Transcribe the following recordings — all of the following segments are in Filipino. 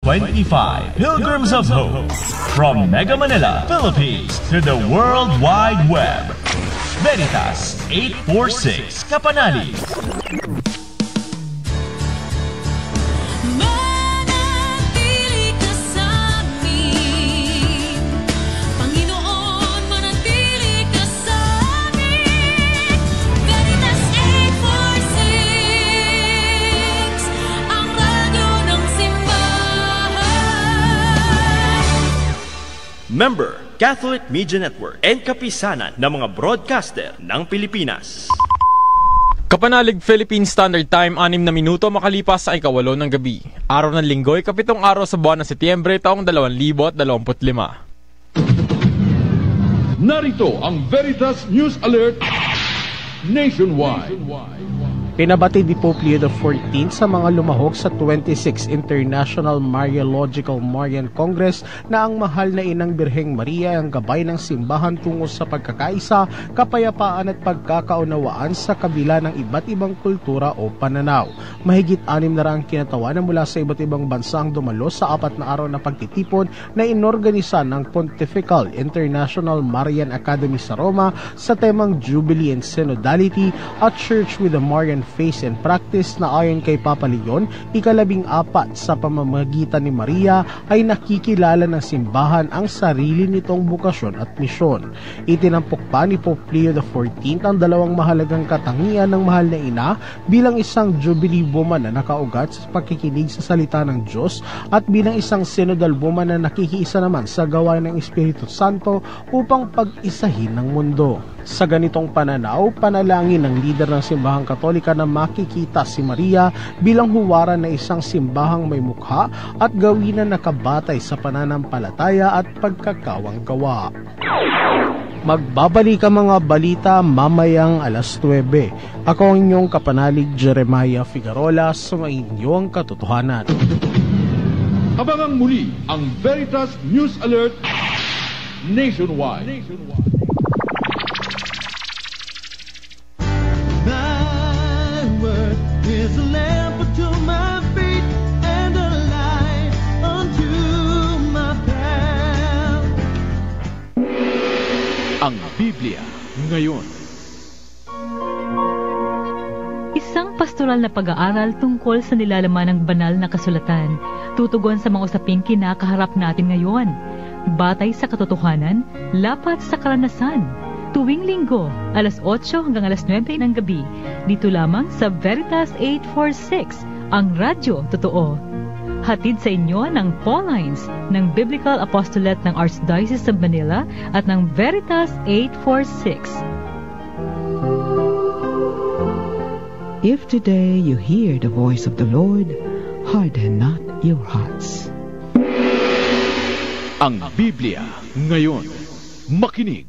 25 Pilgrims of Hope. From Mega Manila, Philippines to the World Wide Web. Veritas 846 Kapanali. Member, Catholic Media Network and kapisanan ng mga broadcaster ng Pilipinas. Kapanalig Philippine Standard Time, 6 na minuto makalipas sa ika-8 ng gabi. Araw ng linggo, ika-7 araw sa buwan ng Setyembre, taong 2025. Narito ang Veritas News Alert Nationwide. Pinabati ni Pope Leo XIV sa mga lumahok sa 26th International Mariological Marian Congress na ang mahal na inang Birheng Maria ang gabay ng simbahan tungo sa pagkakaisa, kapayapaan at pagkakaunawaan sa kabila ng iba't ibang kultura o pananaw. Mahigit 6 na raang kinatawanan mula sa iba't ibang bansa ang dumalo sa 4 na araw na pagtitipon na inorganisa ng Pontifical International Marian Academy sa Roma sa temang Jubilee and Synodality at Church with the Marian Faith and Practice na ayon kay Papa Leon, ika-14 sa pamamagitan ni Maria ay nakikilala ng simbahan ang sarili nitong bukasyon at misyon. Itinampok pa ni Pope Leo XIV ang dalawang mahalagang katangian ng mahal na ina bilang isang Jubilee woman na nakaugat sa pakikinig sa salita ng Diyos at bilang isang synodal woman na nakikiisa naman sa gawain ng Espiritu Santo upang pag-isahin ng mundo. Sa ganitong pananaw, panalangin ng lider ng simbahang Katolika na makikita si Maria bilang huwaran na isang simbahang may mukha at gawin na nakabatay sa pananampalataya at pagkakawang-gawa. Magbabalik ang mga balita mamayang 9:00. Ako ang inyong kapanalig Jeremiah Figarola, sumayin niyo ang katotohanan. Abangang muli ang Veritas News Alert Nationwide. Is a lamp unto my feet and a light unto my path. Ang Biblia ngayon. Isang pastoral na pag-aaral tungkol sa nilalaman ng banal na kasulatan, tutugon sa mga usaping kinakaharap natin ngayon. Batay sa katotohanan, lapat sa karanasan. Tuwing linggo, 8:00 hanggang 9:00 ng gabi, dito lamang sa Veritas 846, ang radyo totoo. Hatid sa inyo ng Paulines, ng Biblical Apostolate ng Archdiocese of Manila at ng Veritas 846. If today you hear the voice of the Lord, harden not your hearts. Ang Biblia ngayon. Makinig.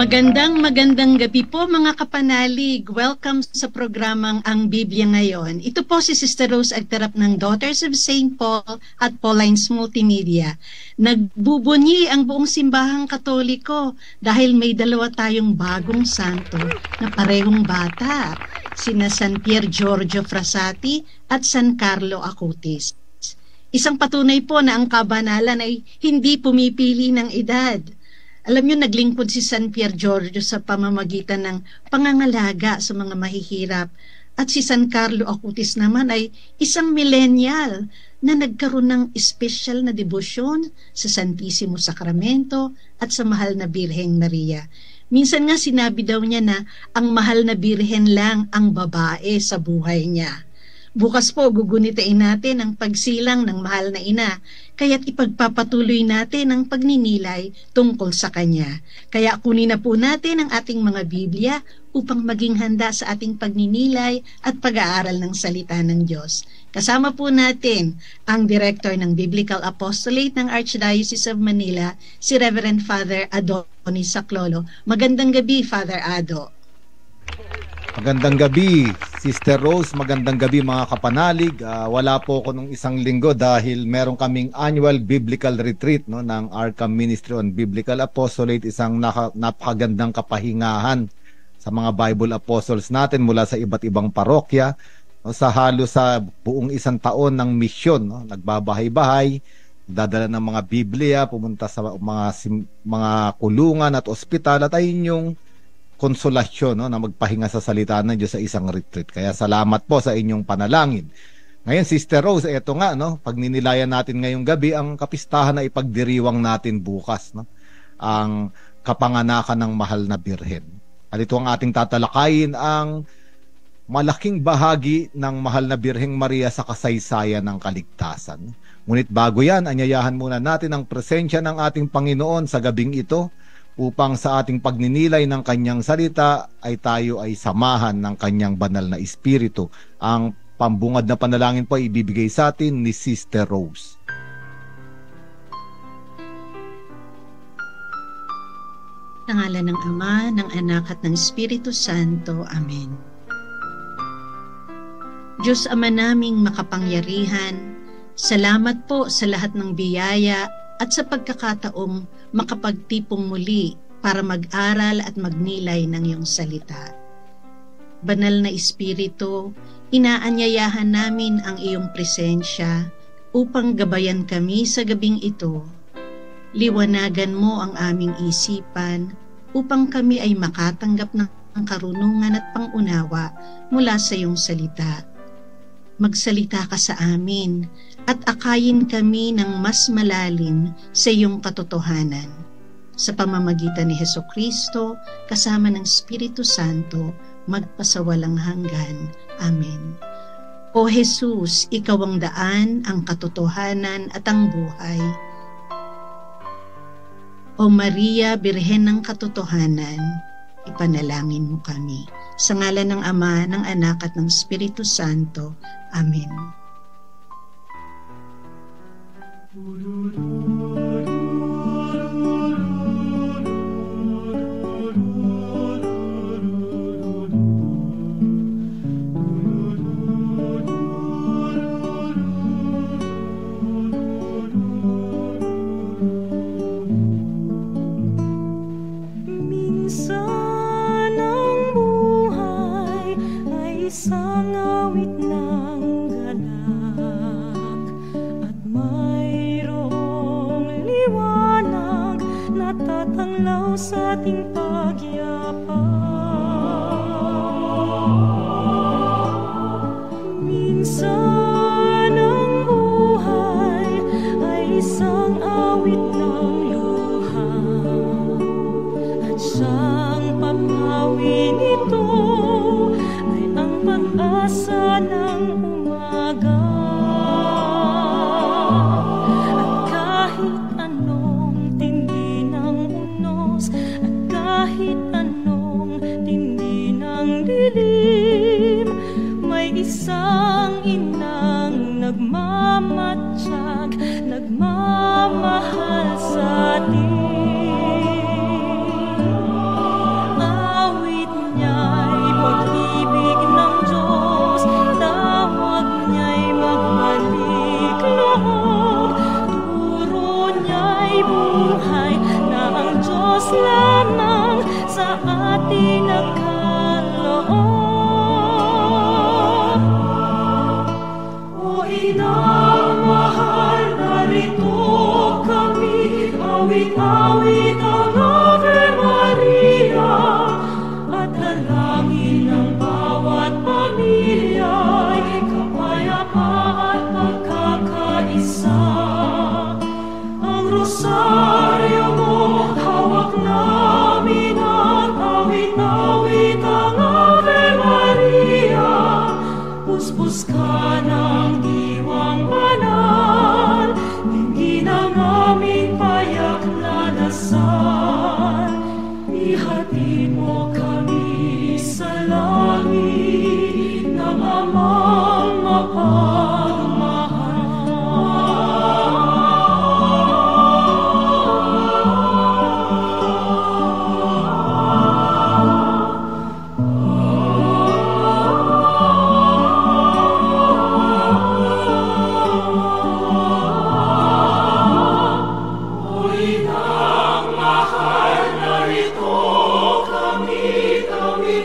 Magandang gabi po mga kapanalig. Welcome sa programang Ang Biblia Ngayon. Ito po si Sister Rose Agtarap ng Daughters of St. Paul at Paulines Multimedia. Nagbubunyi ang buong simbahang Katoliko dahil may 2 tayong bagong santo na parehong bata, sina San Pier Giorgio Frassati at San Carlo Acutis. Isang patunay po na ang kabanalan ay hindi pumipili ng edad. Alam niyo, naglingkod si San Pier Giorgio sa pamamagitan ng pangangalaga sa mga mahihirap. At si San Carlo Acutis naman ay isang millennial na nagkaroon ng espesyal na debosyon sa Santissimo Sacramento at sa mahal na Birheng Maria. Minsan nga sinabi daw niya na ang mahal na Birhen lang ang babae sa buhay niya. Bukas po gugunitain natin ang pagsilang ng mahal na ina, kaya't ipagpapatuloy natin ang pagninilay tungkol sa kanya. Kaya kunin na po natin ang ating mga Biblia upang maging handa sa ating pagninilay at pag-aaral ng salita ng Diyos. Kasama po natin ang Director ng Biblical Apostolate ng Archdiocese of Manila, si Reverend Father Adonis Saclolo. Magandang gabi, Father Ado. Magandang gabi, Sister Rose. Magandang gabi mga kapanalig. Wala po ako nung isang linggo dahil meron kaming annual biblical retreat ng Arkham Ministry on Biblical Apostolate. Isang napakagandang kapahingahan sa mga Bible apostles natin mula sa iba't ibang parokya, no, sa halos sa buong isang taon ng misyon, no, nagbabahay-bahay, dadala ng mga Biblia, pumunta sa mga kulungan at ospital, at ayun yung konsolasyon, no, na magpahinga sa salita ng Diyos sa isang retreat. Kaya salamat po sa inyong panalangin. Ngayon, Sister Rose, eto nga, no, pagninilayan natin ngayong gabi ang kapistahan na ipagdiriwang natin bukas, no, ang kapanganakan ng mahal na Birhen. At ito ang ating tatalakayin, ang malaking bahagi ng mahal na Birheng Maria sa kasaysayan ng kaligtasan. Ngunit bago yan, anyayahan muna natin ang presensya ng ating Panginoon sa gabing ito upang sa ating pagninilay ng kanyang salita ay tayo ay samahan ng kanyang banal na Espiritu. Ang pambungad na panalangin po ay ibibigay sa atin ni Sister Rose. Sa ngalan ng Ama, ng Anak at ng Espiritu Santo. Amen. Diyos Ama naming makapangyarihan, salamat po sa lahat ng biyaya at sa pagkakataong makapagtipong muli para mag-aral at magnilay ng iyong salita. Banal na Espiritu, inaanyayahan namin ang iyong presensya upang gabayan kami sa gabing ito. Liwanagan mo ang aming isipan upang kami ay makatanggap ng karunungan at pangunawa mula sa iyong salita. Magsalita ka sa amin at akayin kami ng mas malalim sa iyong katotohanan. Sa pamamagitan ni Hesukristo, kasama ng Espiritu Santo, magpasawalang hanggan. Amen. O Jesus, ikaw ang daan, ang katotohanan at ang buhay. O Maria, Birhen ng katotohanan, ipanalangin mo kami. Sa ngalan ng Ama, ng Anak at ng Espiritu Santo. Amen. Minsan ang buhay ay isang awit ng galak at mayroong liwanag na tatanglaw sa ating pagyapak. Minsan ang buhay ay isang awit ng luha at siyang papawi nito ay ang pag-asa ng umaga. At kahit anong tindi ng unos at kahit anong tindi ng dilim, may isang inang nagmamatsyag, nagmamahal sa atin. Awit niya'y pag-ibig ng Diyos, tawag niya'y magbalik loob, turo niya'y buhay na ang Diyos lamang sa atin nagkaloob. O inang mahal, narito kami, awit-awit ang Ave Maria, at dalangin ng bawat pamilya ay kapayapaan at pagkakaisa. Ang rosaryo mo, hawak namin at awit-awit ang Ave Maria. Puspos ka ng diwang banal, tingin ang aming payak na dasal. Ihatid mo kami sa langit ng amang Kami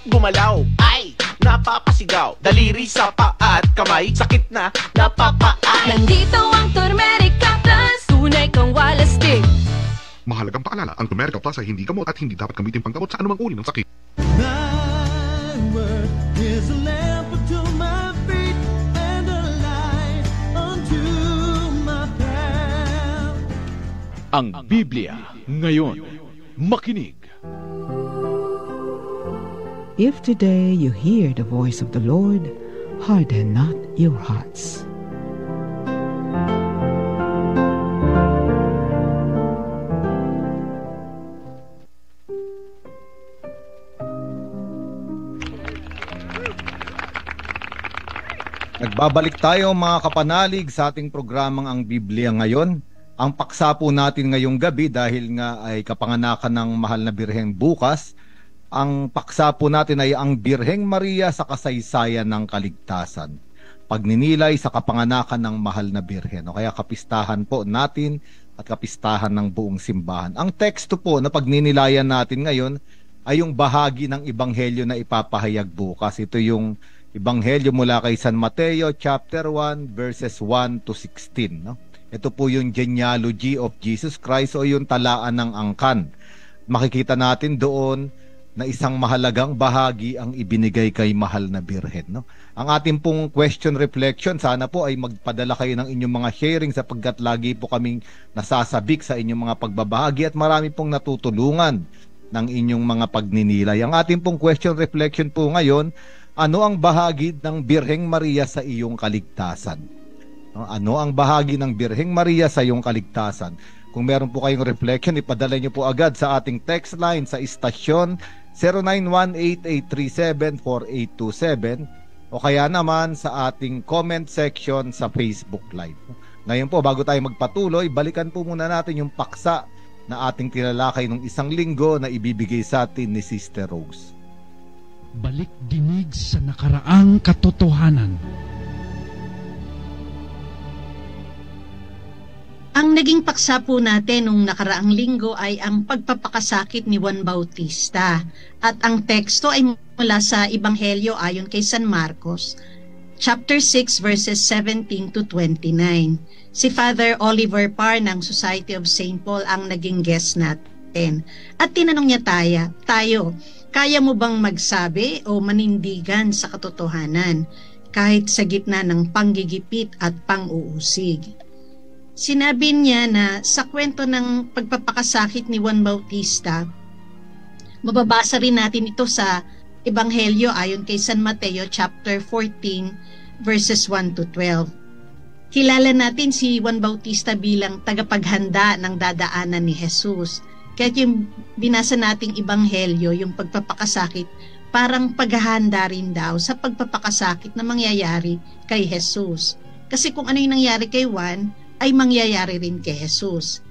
Gumalaw, ay, napapasigaw. Daliri sa paa at kamay, sakit na, napapaan. Nandito ang Turmerica Plus, tunay kang walastik. Mahalagang paalala, ang Turmerica Plus ay hindi gamot at hindi dapat gamitin panggamot sa anumang uri ng sakit. Thy word is a lamp unto my feet and a light unto my path. Ang Biblia ngayon. Makinig. If today you hear the voice of the Lord, harden not your hearts. Nagbabalik tayo mga kapanalig sa ating programang Ang Biblia Ngayon. Ang paksa po natin ngayong gabi dahil nga ay kapanganakan ng mahal na Birheng bukas. Ang paksa po natin ay ang Birheng Maria sa kasaysayan ng kaligtasan. Pagninilay sa kapanganakan ng mahal na Birhen. O kaya kapistahan po natin at kapistahan ng buong simbahan. Ang teksto po na pagninilayan natin ngayon ay yung bahagi ng Ebanghelyo na ipapahayag bukas. Ito yung Ebanghelyo mula kay San Mateo chapter 1 verses 1 to 16. No? Ito po yung genealogy of Jesus Christ o yung talaan ng angkan. Makikita natin doon na isang mahalagang bahagi ang ibinigay kay mahal na Birhen. No? Ang ating pong question reflection, sana po ay magpadala kayo ng inyong mga sharing sapagkat lagi po kaming nasasabik sa inyong mga pagbabahagi at marami pong natutulungan ng inyong mga pagninilay. Ang ating pong question reflection po ngayon, ano ang bahagi ng Birheng Maria sa iyong kaligtasan? No? Ano ang bahagi ng Birheng Maria sa iyong kaligtasan? Kung meron po kayong reflection, ipadala nyo po agad sa ating text line sa istasyon 0918-837-4827 o kaya naman sa ating comment section sa Facebook Live. Ngayon po, bago tayo magpatuloy, balikan po muna natin yung paksa na ating tinalakay nung isang linggo na ibibigay sa atin ni Sister Rose. Balik dinig sa nakaraang katotohanan. Ang naging paksa po natin nung nakaraang linggo ay ang pagpapakasakit ni Juan Bautista. At ang teksto ay mula sa Ebanghelyo ayon kay San Marcos, chapter 6 verses 17 to 29. Si Father Oliver Parr ng Society of St. Paul ang naging guest natin. At tinanong niya tayo, kaya mo bang magsabi o manindigan sa katotohanan kahit sa gitna ng panggigipit at pang-uusig? Sinabi niya na sa kwento ng pagpapakasakit ni Juan Bautista, mababasa rin natin ito sa Ebanghelyo ayon kay San Mateo chapter 14 verses 1 to 12. Kilala natin si Juan Bautista bilang tagapaghanda ng dadaanan ni Jesus. Kaya yung binasa nating Ebanghelyo, yung pagpapakasakit, parang paghahanda rin daw sa pagpapakasakit na mangyayari kay Jesus. Kasi kung ano yung nangyari kay Juan, ay mangyayari rin kay Jesus.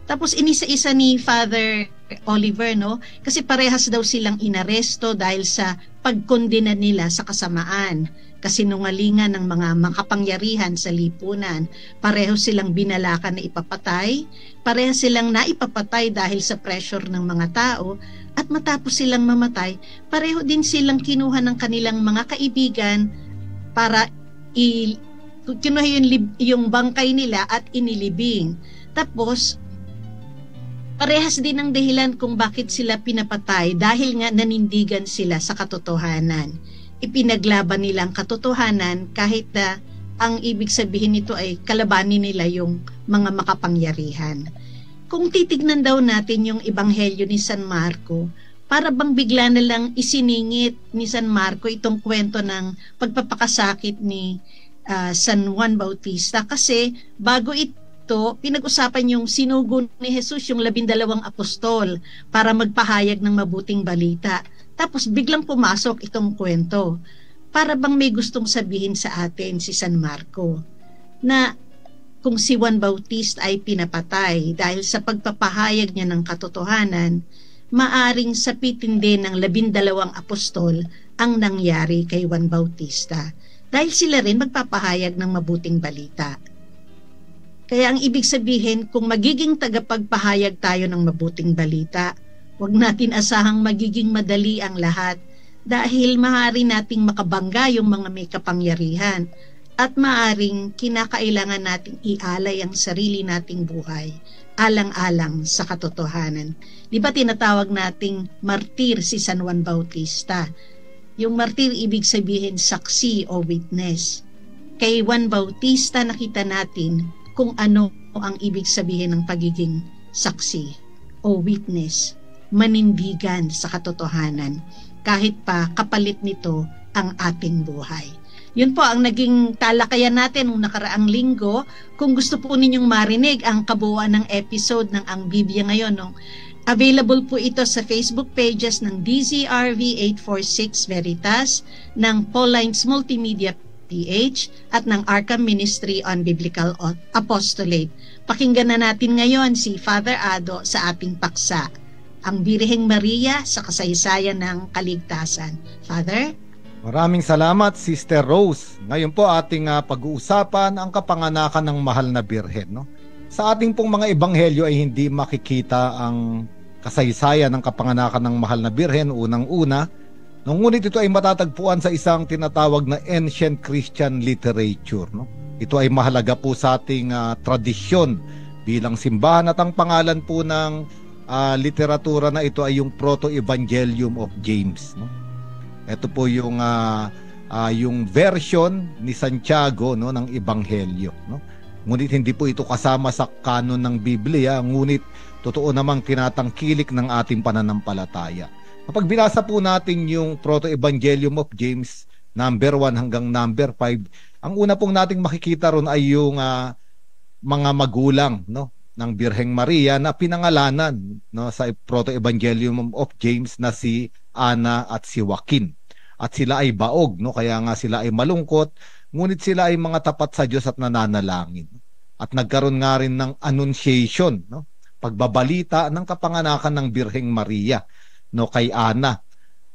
Tapos inisa-isa ni Father Oliver, no? Kasi parehas daw silang inaresto dahil sa pagkondena nila sa kasamaan, kasinungalingan ng mga makapangyarihan sa lipunan. Pareho silang binalakan na ipapatay, pareho silang naipapatay dahil sa pressure ng mga tao, at matapos silang mamatay, pareho din silang kinuha ng kanilang mga kaibigan para kinuha yung bangkay nila at inilibing. Tapos, parehas din ang dahilan kung bakit sila pinapatay dahil nga nanindigan sila sa katotohanan. Ipinaglaban nila ang katotohanan kahit na ang ibig sabihin nito ay kalabanin nila yung mga makapangyarihan. Kung titignan daw natin yung ebanghelyo ni San Marco, para bang bigla na lang isiningit ni San Marco itong kwento ng pagpapakasakit ni San Juan Bautista, kasi bago ito pinag-usapan yung sinugo ni Jesus yung 12 apostol para magpahayag ng mabuting balita. Tapos biglang pumasok itong kwento. Para bang may gustong sabihin sa atin si San Marco na kung si Juan Bautista ay pinapatay dahil sa pagpapahayag niya ng katotohanan, maaring sapitin din ng 12 apostol ang nangyari kay Juan Bautista dahil sila rin magpapahayag ng mabuting balita. Kaya ang ibig sabihin, kung magiging tagapagpahayag tayo ng mabuting balita, huwag natin asahang magiging madali ang lahat dahil maaari nating makabangga yung mga may kapangyarihan at maaring kinakailangan nating ialay ang sarili nating buhay alang-alang sa katotohanan. Di ba tinatawag nating martir si San Juan Bautista? Yung martir ibig sabihin saksi o witness. Kay Juan Bautista nakita natin kung ano ang ibig sabihin ng pagiging saksi o witness, manindigan sa katotohanan kahit pa kapalit nito ang ating buhay. Yun po ang naging talakayan natin nung nakaraang linggo. Kung gusto po ninyong marinig ang kabuuan ng episode ng Ang Biblia Ngayon, available po ito sa Facebook pages ng DZRV 846 Veritas, ng Paulines Multimedia PH, at ng Arkham Ministry on Biblical Apostolate. Pakinggan na natin ngayon si Father Ado sa ating paksa, Ang Birheng Maria sa Kasaysayan ng Kaligtasan. Father? Maraming salamat, Sister Rose. Ngayon po ating pag-uusapan ang kapanganakan ng mahal na birhen. No? Sa ating pong mga ebanghelyo ay hindi makikita ang kasaysayan ng kapanganakan ng mahal na birhen unang-una. Ngunit ito ay matatagpuan sa isang tinatawag na ancient Christian literature. No? Ito ay mahalaga po sa ating tradisyon bilang simbahan at ang pangalan po ng literatura na ito ay yung Proto-Evangelium of James. No? Ito po yung version ni Santiago, no, ng ebanghelyo. No? Ngunit hindi po ito kasama sa kanon ng Biblia, ngunit totoo namang tinatangkilik ng ating pananampalataya. Kapag binasa po natin yung Proto-Evangelium of James, number 1 hanggang number 5, ang una pong nating makikita ron ay yung mga magulang, no, ng Birheng Maria na pinangalanan, no, sa Proto-Evangelium of James na si Ana at si Joaquin. At sila ay baog, no, kaya nga sila ay malungkot, ngunit sila ay mga tapat sa Diyos at nananalangin. At nagkaroon nga rin ng annunciation, no, pagbabalita ng kapanganakan ng Birheng Maria, no, kay Ana.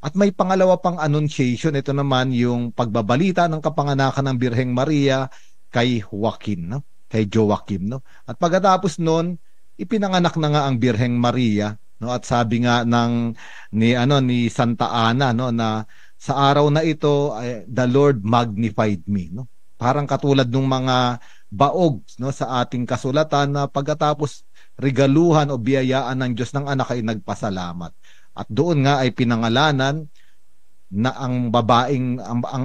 At may pangalawa pang annunciation, ito naman yung pagbabalita ng kapanganakan ng Birheng Maria kay Joaquin, no, kay Joachim, no. At pagkatapos noon, ipinanganak na nga ang Birheng Maria, no, at sabi nga ni Santa Ana, no, na sa araw na ito the Lord magnified me, no. Parang katulad ng mga baog, no, sa ating kasulatan na pagkatapos regaluhan o biyayaan ng Diyos ng anak ay nagpasalamat. At doon nga ay pinangalanan na ang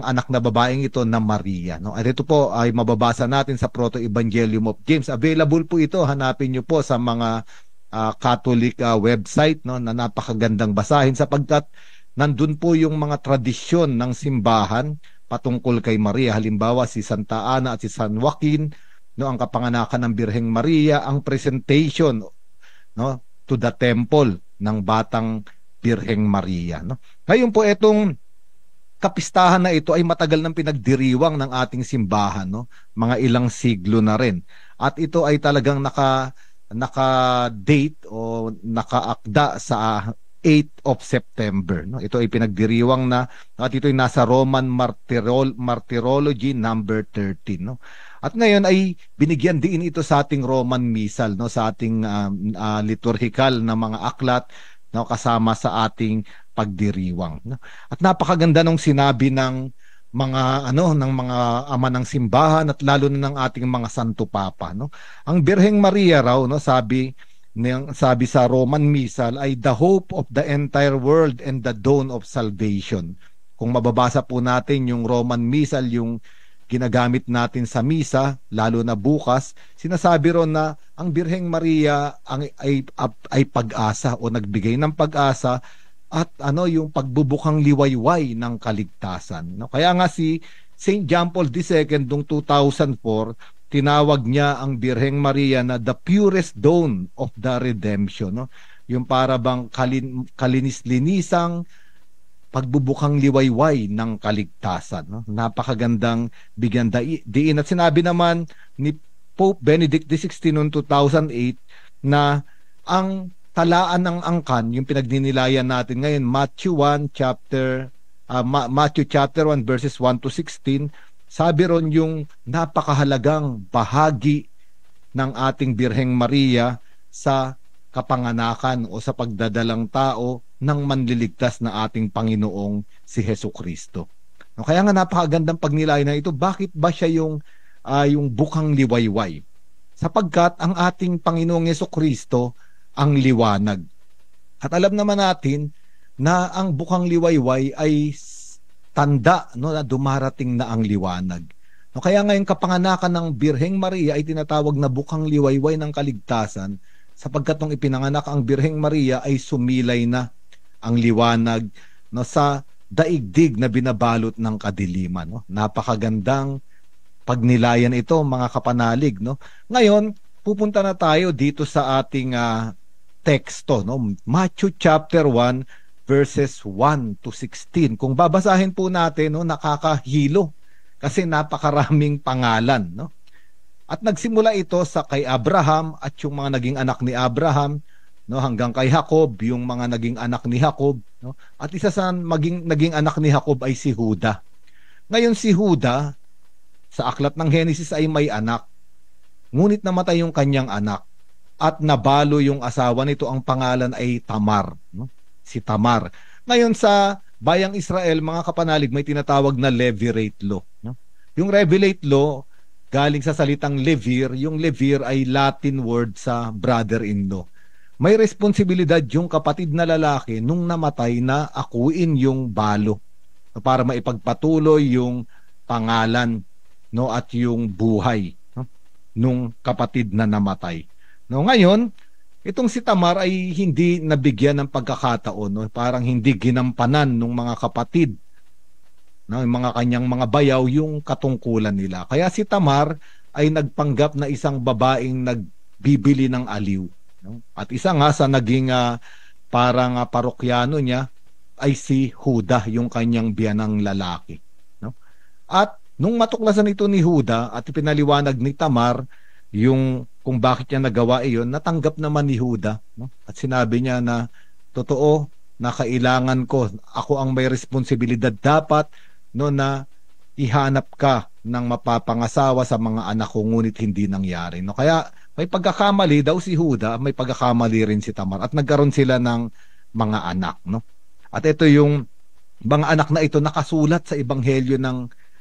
anak na babaeng ito na Maria, no. At ito po ay mababasa natin sa Proto-Evangelium of James. Available po ito, hanapin niyo po sa mga Catholic website, no, na napakagandang basahin sapagkat nandun po yung mga tradisyon ng simbahan patungkol kay Maria. Halimbawa si Santa Ana at si San Joaquin, no, ang kapanganakan ng Birheng Maria, ang presentation, no, to the temple ng batang Birheng Maria, no. Ngayon po itong kapistahan na ito ay matagal nang pinagdiriwang ng ating simbahan, no, mga ilang siglo na rin. At ito ay talagang naka-date o nakaakda sa 8 of September, no. Ito ay pinagdiriwang na at ito ay nasa Roman Martyrology number 13, no. At ngayon ay binigyan din ito sa ating Roman Missal, no, sa ating liturgical na mga aklat, no, kasama sa ating pagdiriwang, no. At napakaganda nung sinabi ng mga ng mga ama ng simbahan at lalo na ng ating mga Santo Papa, no? Ang Birheng Maria raw, no, sabi sa Roman Missal ay the hope of the entire world and the dawn of salvation. Kung mababasa po natin yung Roman Missal, yung ginagamit natin sa misa, lalo na bukas, sinasabi ron na ang Birheng Maria ay pag-asa o nagbigay ng pag-asa at yung pagbubukang liwayway ng kaligtasan. No? Kaya nga si St. John Paul II noong 2004, tinawag niya ang Birheng Maria na the purest dawn of the redemption. No? Yung para bang kalinis-linisang pagbubukang liwayway ng kaligtasan. No? Napakagandang bigyan diin. At sinabi naman ni Pope Benedict XVI noong 2008 na ang talaan ng angkan, yung pinagninilayan natin ngayon, Matthew chapter 1 verses 1 to 16, sabi ron yung napakahalagang bahagi ng ating Birheng Maria sa kapanganakan o sa pagdadalang tao ng manliligtas na ating Panginoong si Hesukristo. No, kaya nga napakagandang pagnilayan na ito. Bakit ba siya yung bukang liwayway? Sapagkat ang ating Panginoong Hesukristo ang liwanag. At alam naman natin na ang bukang liwayway ay tanda, no, na dumarating na ang liwanag. No, kaya ngayon kapanganakan ng Birheng Maria ay tinatawag na bukang liwayway ng kaligtasan, sapagkat nung ipinanganak ang Birheng Maria ay sumilay na ang liwanag, no, sa daigdig na binabalot ng kadiliman. No? Napakagandang pagnilayan ito, mga kapanalig. No? Ngayon, pupunta na tayo dito sa ating teksto. No? Matthew chapter 1 verses 1 to 16. Kung babasahin po natin, no, nakakahilo kasi napakaraming pangalan. No? At nagsimula ito sa kay Abraham at yung mga naging anak ni Abraham, no, hanggang kay Jacob, yung mga naging anak ni Jacob, no? At isa sa naging anak ni Jacob ay si Juda. Ngayon si Juda sa aklat ng Genesis ay may anak, ngunit namatay yung kanyang anak at nabalo yung asawa nito, ang pangalan ay Tamar, no? Si Tamar. Ngayon sa bayang Israel, mga kapanalig, may tinatawag na Levirate law, no? Yung Levirate law galing sa salitang levir. Yung levir ay Latin word sa brother-in-law. May responsibilidad yung kapatid na lalaki nung namatay na akuin yung balo para maipagpatuloy yung pangalan, no, at yung buhay, no, nung kapatid na namatay. No, ngayon, itong si Tamar ay hindi nabigyan ng pagkakataon, no, parang hindi ginampanan ng mga kapatid, no, yung mga kanyang mga bayaw yung katungkulan nila. Kaya si Tamar ay nagpanggap na isang babaeng nagbibili ng aliw. No? At isa nga sa naging parang parokyano niya ay si Juda, yung kanyang biyanang lalaki. No? At nung matuklasan ito ni Juda at ipinaliwanag ni Tamar yung kung bakit niya nagawa iyon, natanggap naman ni Juda. No? At sinabi niya na totoo na kailangan ko, ako ang may responsibilidad dapat, no, na ihanap ka ng mapapangasawa sa mga anak ko, ngunit hindi nangyari. No? Kaya may pagkakamali daw si Juda, may pagkakamali rin si Tamar, at nagkaroon sila ng mga anak. No? At ito yung mga anak na ito nakasulat sa Ebanghelyo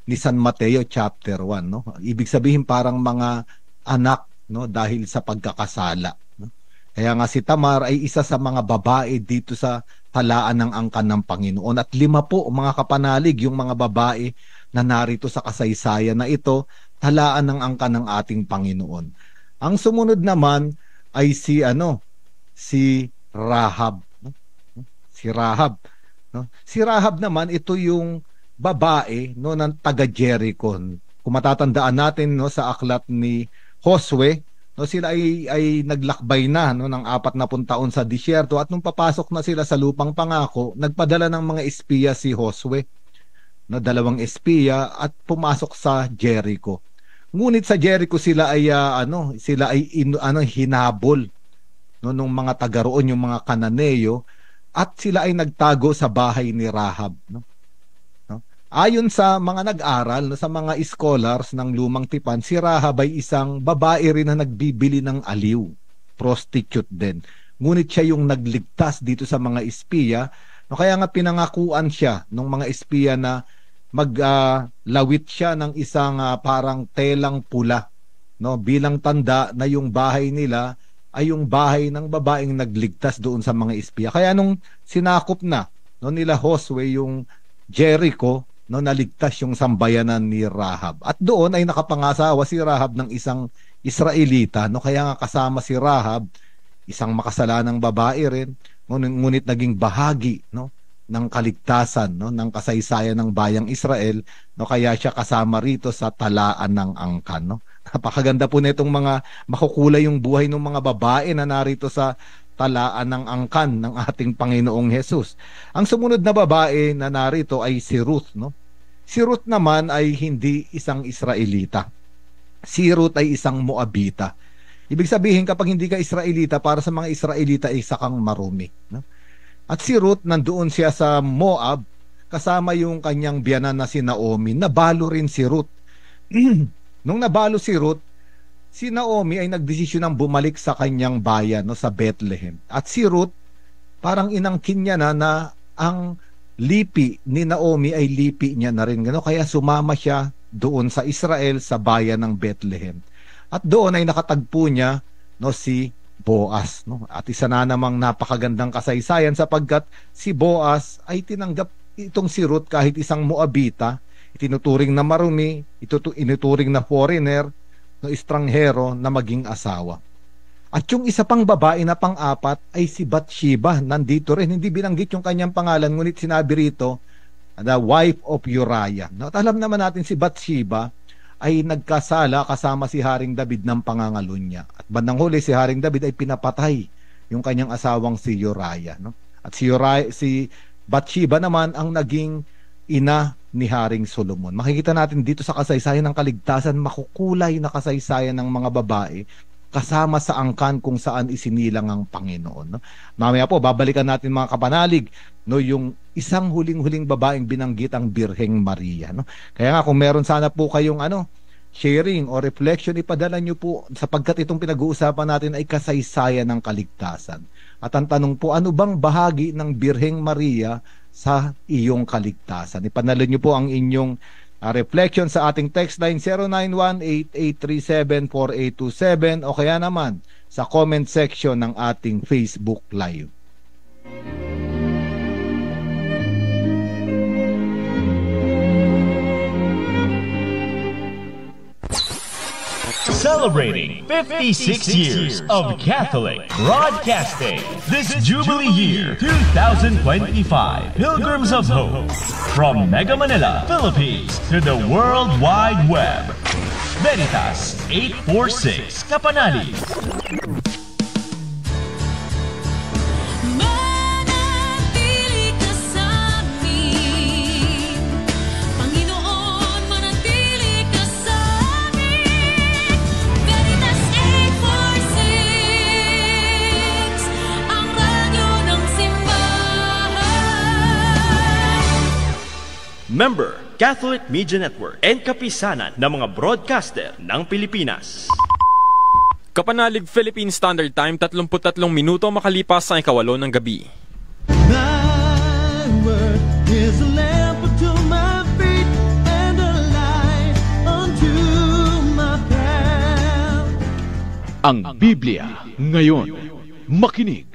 ni San Mateo chapter 1. No? Ibig sabihin parang mga anak, no, dahil sa pagkakasala. No? Kaya nga si Tamar ay isa sa mga babae dito sa talaan ng angkan ng Panginoon. At 5 po, mga kapanalig, yung mga babae na narito sa kasaysayan na ito, talaan ng angkan ng ating Panginoon. Ang sumunod naman ay si Rahab. No? Si Rahab. No? Si Rahab naman, ito yung babae, no, ng taga Jericho. Kung matatandaan natin, no, sa aklat ni Josue, no, sila ay naglakbay na, no, ng 40 taon sa disyerto, at nung papasok na sila sa lupang pangako, nagpadala ng mga espiya si Josue, no, 2 espiya, at pumasok sa Jericho. Ngunit sa Jericho sila ay hinabol, no, nung mga taga roon, yung mga Kananeo, at sila ay nagtago sa bahay ni Rahab. No? No? Ayon sa mga nag-aral, no, sa mga scholars ng Lumang Tipan, si Rahab ay isang babae rin na nagbibili ng aliw, prostitute din. Ngunit siya yung nagligtas dito sa mga espiya. No, kaya nga pinangakuan siya ng mga espiya na maglawit siya ng isang parang telang pula, no, bilang tanda na yung bahay nila ay yung bahay ng babaeng nagligtas doon sa mga espiya. Kaya nung sinakop na, no, nila Josue yung Jericho, no, naligtas yung sambayanan ni Rahab. At doon ay nakapangasawa si Rahab ng isang Israelita, no, kaya nga kasama si Rahab, isang makasalanang babae rin, ngunit naging bahagi, no, ng kaligtasan, no, ng kasaysayan ng bayang Israel, no, kaya siya kasama rito sa talaan ng angkan, no. Napakaganda po nitong mga makukulay yung buhay ng mga babae na narito sa talaan ng angkan ng ating Panginoong Hesus. Ang sumunod na babae na narito ay si Ruth, no. Si Ruth naman ay hindi isang Israelita. Si Ruth ay isang Moabita. Ibig sabihin, kapag hindi ka Israelita, para sa mga Israelita ay isa kang marumi, no. At si Ruth, nandoon siya sa Moab, kasama yung kanyang biyanan na si Naomi. Nabalo rin si Ruth. Nung nabalo si Ruth, si Naomi ay nagdesisyon ng bumalik sa kanyang bayan, no, sa Bethlehem. At si Ruth, parang inangkin niya na ang lipi ni Naomi ay lipi niya na rin. Gano? Kaya sumama siya doon sa Israel, sa bayan ng Bethlehem. At doon ay nakatagpo niya, no, si Boaz, no? At isa na namang napakagandang kasaysayan sapagkat si Boaz ay tinanggap itong si Ruth kahit isang Moabita, itinuturing na marumi, itinuturing na foreigner, no, estranghero na maging asawa. At yung isa pang babae na pang-apat ay si Bathsheba, nandito rin, hindi binanggit yung kanyang pangalan, ngunit sinabi rito, the wife of Uriah. No, at alam naman natin si Bathsheba ay nagkasala kasama si Haring David ng pangangalun niya. At bandang huli, si Haring David ay pinapatay yung kanyang asawang si Uriah, no? At si Bathsheba naman ang naging ina ni Haring Solomon. Makikita natin dito sa kasaysayan ng kaligtasan, makukulay na kasaysayan ng mga babae kasama sa angkan kung saan isinilang ang Panginoon, no? Mamaya po, babalikan natin mga kapanalig, no, yung isang huling-huling babaeng binanggit, ang Birheng Maria, no? Kaya nga, kung meron sana po kayong sharing o reflection, ipadala nyo po, sapagkat itong pinag-uusapan natin ay kasaysayan ng kaligtasan. At ang tanong po, ano bang bahagi ng Birheng Maria sa iyong kaligtasan? Ipanalo nyo po ang inyong reflection sa ating text line 0918-837-4827 o kaya naman sa comment section ng ating Facebook Live. Celebrating 56 years of Catholic Broadcasting this Jubilee Year 2025 Pilgrims of Hope from Mega Manila, Philippines to the World Wide Web. Veritas 846 Kapanali. Member, Catholic Media Network and kapisanan ng mga broadcaster ng Pilipinas. Kapanalig Philippine Standard Time, 33 minuto makalipas sa 8:08 ng gabi. Thy word is a lamp unto my feet and a light unto my path. Ang Biblia ngayon. Makinig.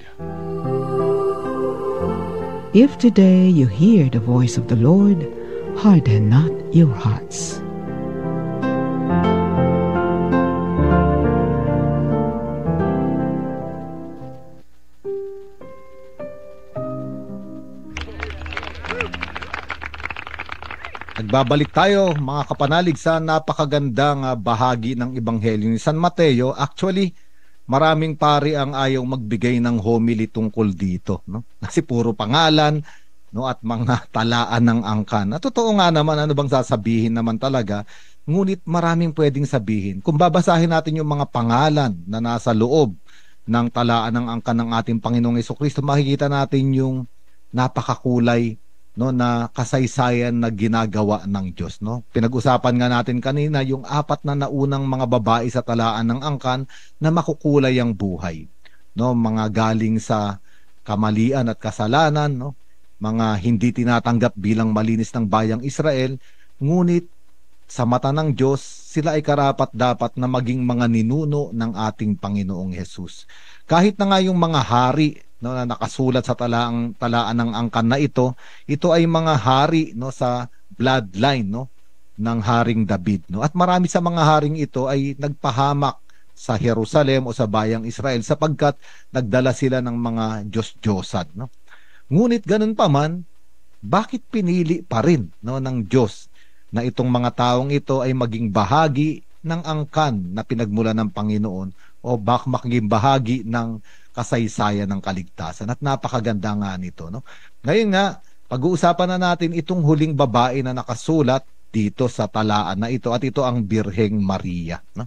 If today you hear the voice of the Lord, harden not your hearts. Nagbabalik tayo mga kapanalig sa napakagandang bahagi ng Ebanghelyo ni San Mateo. Actually, maraming pari ang ayaw magbigay ng homily tungkol dito, no? Kasi puro pangalan, no, at mga talaan ng angkan. At totoo nga naman, ano bang sasabihin naman talaga, ngunit maraming pwedeng sabihin. Kung babasahin natin yung mga pangalan na nasa loob ng talaan ng angkan ng ating Panginoong Jesucristo, makikita natin yung napakakulay, no, na kasaysayan na ginagawa ng Diyos, no? Pinag-usapan nga natin kanina yung 4 na naunang mga babae sa talaan ng angkan na makukulay ang buhay, no? Mga galing sa kamalian at kasalanan, no? mga hindi tinatanggap bilang malinis ng bayang Israel, ngunit sa mata ng Diyos, sila ay karapat-dapat na maging mga ninuno ng ating Panginoong Hesus. Kahit na nga yung mga hari, no, na nakasulat sa talaan ng angkan na ito ay mga hari, no, sa bloodline, no, ng Haring David, no. At marami sa mga haring ito ay nagpahamak sa Jerusalem o sa bayang Israel sapagkat nagdala sila ng mga Diyos-Diyosan, no. Ngunit ganun pa man, bakit pinili pa rin, no, ng Diyos na itong mga taong ito ay maging bahagi ng angkan na pinagmula ng Panginoon o maging bahagi ng kasaysayan ng kaligtasan? At napakaganda nga nito, no? Ngayon nga, pag-uusapan na natin itong huling babae na nakasulat dito sa talaan na ito, at ito ang Birheng Maria, no?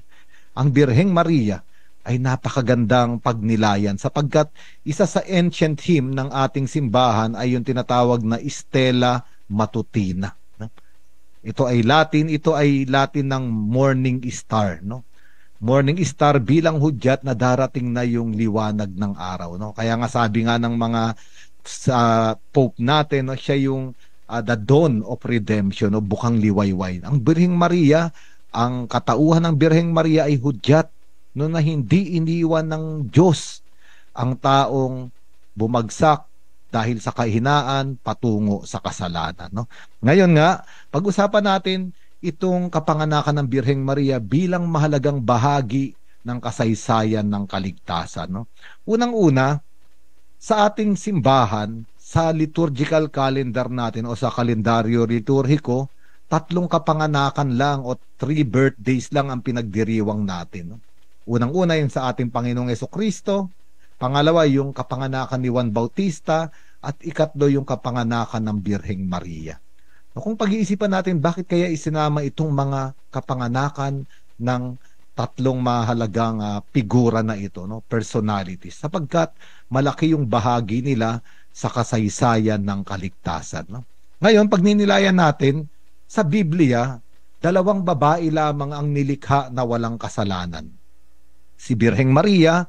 Ang Birheng Maria ay napakagandang pagnilayan sapagkat isa sa ancient hymn ng ating simbahan ay yung tinatawag na Stella Matutina. Ito ay Latin ng morning star, no? Morning star bilang hudyat na darating na yung liwanag ng araw, no? Kaya nga sabi nga ng mga Pope natin, no, siya yung the dawn of redemption, no, bukang liwayway. Ang Birheng Maria, ang katauhan ng Birheng Maria ay hudyat, no, na hindi iniwan ng Diyos ang taong bumagsak dahil sa kahinaan patungo sa kasalanan, no? Ngayon nga, pag-usapan natin itong kapanganakan ng Birheng Maria bilang mahalagang bahagi ng kasaysayan ng kaligtasan, no? Unang-una, sa ating simbahan, sa liturgical calendar natin o sa kalendaryo liturhiko, 3 kapanganakan lang o 3 birthdays lang ang pinagdiriwang natin, no? Unang-una yung sa ating Panginoong Jesucristo, pangalawa yung kapanganakan ni Juan Bautista, at ikatlo yung kapanganakan ng Birheng Maria. Kung pag-iisipan natin bakit kaya isinama itong mga kapanganakan ng 3 mahalagang figura na ito, no, personalities, sapagkat malaki yung bahagi nila sa kasaysayan ng kaligtasan, no? Ngayon, pag ninilayan natin sa Biblia, 2 babae lamang ang nilikha na walang kasalanan. Si Birheng Maria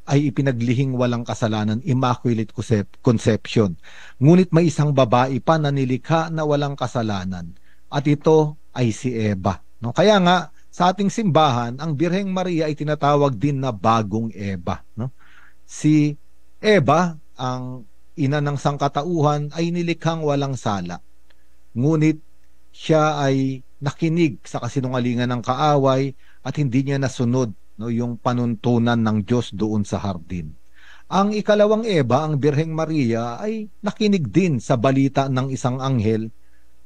ay ipinaglihing walang kasalanan, Immaculate Conception. Ngunit may isang babae pa na nilikha na walang kasalanan, at ito ay si Eva, no? Kaya nga, sa ating simbahan, ang Birheng Maria ay tinatawag din na bagong Eva, no? Si Eva, ang ina ng sangkatauhan, ay nilikhang walang sala. Ngunit siya ay nakinig sa kasinungalingan ng kaaway at hindi niya nasunod, no, yung panuntunan ng Diyos doon sa hardin. Ang ikalawang Eva, ang Birheng Maria, ay nakinig din sa balita ng isang anghel,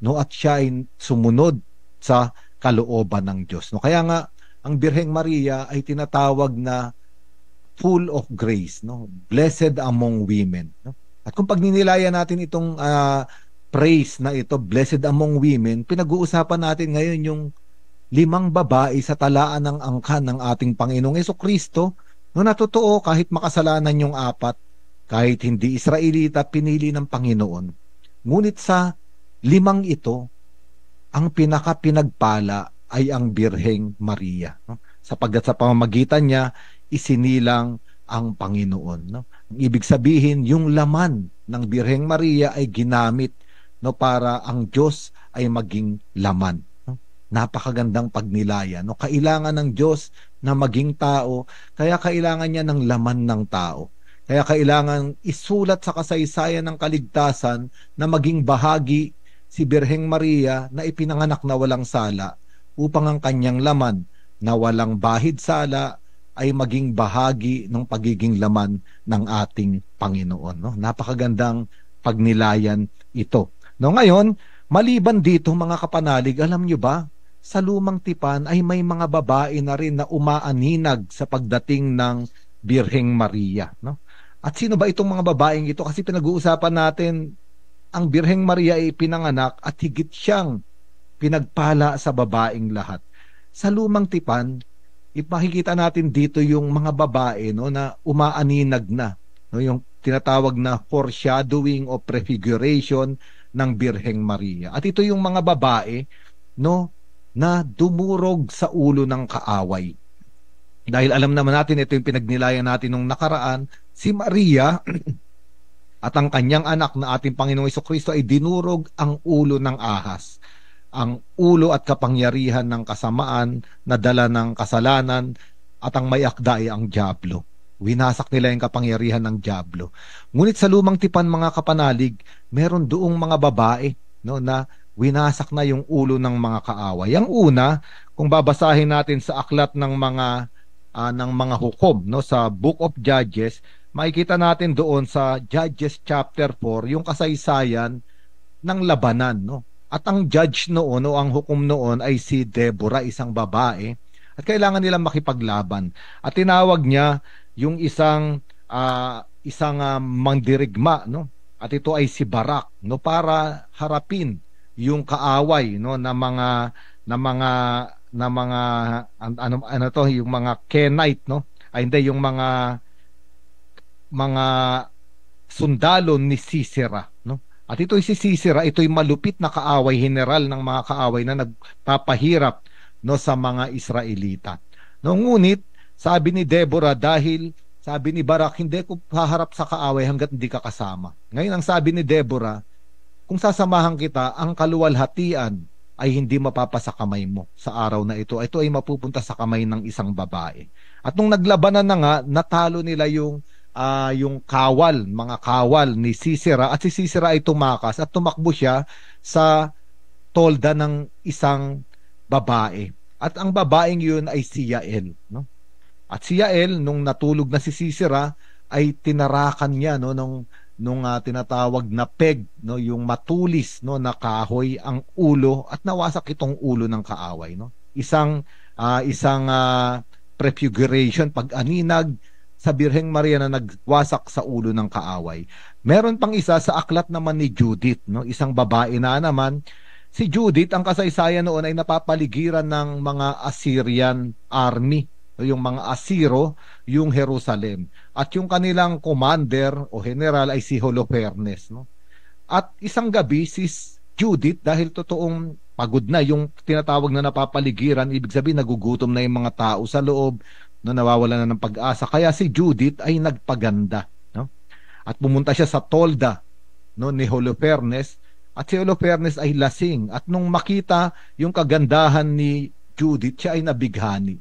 no, at siya ay sumunod sa kalooban ng Diyos, no. Kaya nga ang Birheng Maria ay tinatawag na full of grace, no, blessed among women, no? At kung pagninilayan natin itong praise na ito, blessed among women, pinag-uusapan natin ngayon yung 5 babae sa talaan ng angkan ng ating Panginoong Jesucristo, no, na totoo kahit makasalanan yung 4, kahit hindi Israelita, pinili ng Panginoon. Ngunit sa 5 ito, ang pinaka-pinagpala ay ang Birheng Maria, no? Sapagkat sa pamamagitan niya, isinilang ang Panginoon, no? Ang ibig sabihin, yung laman ng Birheng Maria ay ginamit, no, para ang Diyos ay maging laman. Napakagandang pagnilayan, no? Kailangan ng Diyos na maging tao, kaya kailangan niya ng laman ng tao. Kaya kailangan isulat sa kasaysayan ng kaligtasan na maging bahagi si Birheng Maria na ipinanganak na walang sala, upang ang kanyang laman na walang bahid sala ay maging bahagi ng pagiging laman ng ating Panginoon, no? Napakagandang pagnilayan ito, no? Ngayon, maliban dito mga kapanalig, alam nyo ba, sa lumang tipan ay may mga babae na rin na umaaninag sa pagdating ng Birheng Maria, no? At sino ba itong mga babaeng ito? Kasi pinag-uusapan natin, ang Birheng Maria ay pinanganak at higit siyang pinagpala sa babaeng lahat. Sa lumang tipan, ipakikita natin dito yung mga babae, no, na umaaninag na, no, yung tinatawag na foreshadowing o prefiguration ng Birheng Maria. At ito yung mga babae, no, na dumurog sa ulo ng kaaway. Dahil alam naman natin, ito yung pinagnilayan natin nung nakaraan, si Maria At ang kanyang anak na ating Panginoong Jesucristo ay dinurog ang ulo ng ahas, ang ulo at kapangyarihan ng kasamaan na dala ng kasalanan, at ang may akda ay ang dyablo. Winasak nila yung kapangyarihan ng dyablo. Ngunit sa lumang tipan, mga kapanalig, meron doong mga babae, no, na winasak na yung ulo ng mga kaaway. Ang una, kung babasahin natin sa aklat ng mga hukom, no, sa Book of Judges, makikita natin doon sa Judges chapter 4 yung kasaysayan ng labanan, no. At ang judge noon o ang hukom noon ay si Deborah, isang babae, at kailangan nilang makipaglaban. At tinawag niya yung isang mandirigma, no. At ito ay si Barak, no, para harapin yung kaaway, no, na mga yung mga Kenite, no. Ay hindi, yung mga sundalo ni Sisera, no. At ito'y si Sisera, ito'y malupit na kaaway, general ng mga kaaway na nagpapahirap, no, sa mga Israelita. No, ngunit sabi ni Deborah, dahil sabi ni Barak, hindi ko haharap sa kaaway hanggat hindi ka kasama. Ngayon ang sabi ni Deborah, kung sasamahan kita, ang kaluwalhatian ay hindi mapapasa kamay mo sa araw na ito. Ito ay mapupunta sa kamay ng isang babae. At nung naglabanan na nga, natalo nila yung mga kawal ni Sisera, at si Sisera ay tumakas at tumakbo siya sa tolda ng isang babae. At ang babaeng yun ay si Yael, no? At si Yael, nung natulog na si Sisera, ay tinarakan niya, no, nung tinatawag na peg, no, yung matulis, no, na kahoy ang ulo, at nawasak itong ulo ng kaaway, no. Isang prefiguration, pag-aninag sa Birheng Maria na nagwasak sa ulo ng kaaway. Meron pang isa sa aklat naman ni Judith, no, isang babae na naman. Si Judith, ang kasaysayan noon ay napapaligiran ng mga Assyrian army, no, yung mga Asiro, yung Jerusalem. At yung kanilang commander o general ay si Holofernes, no. At isang gabi si Judith, dahil totoong pagod na, yung tinatawag na napapaligiran, ibig sabihin nagugutom na yung mga tao sa loob, no, nawawala na ng pag-asa. Kaya si Judith ay nagpaganda, no? At pumunta siya sa tolda, no, ni Holofernes, at si Holofernes ay lasing. At nung makita yung kagandahan ni Judith, siya ay nabighani.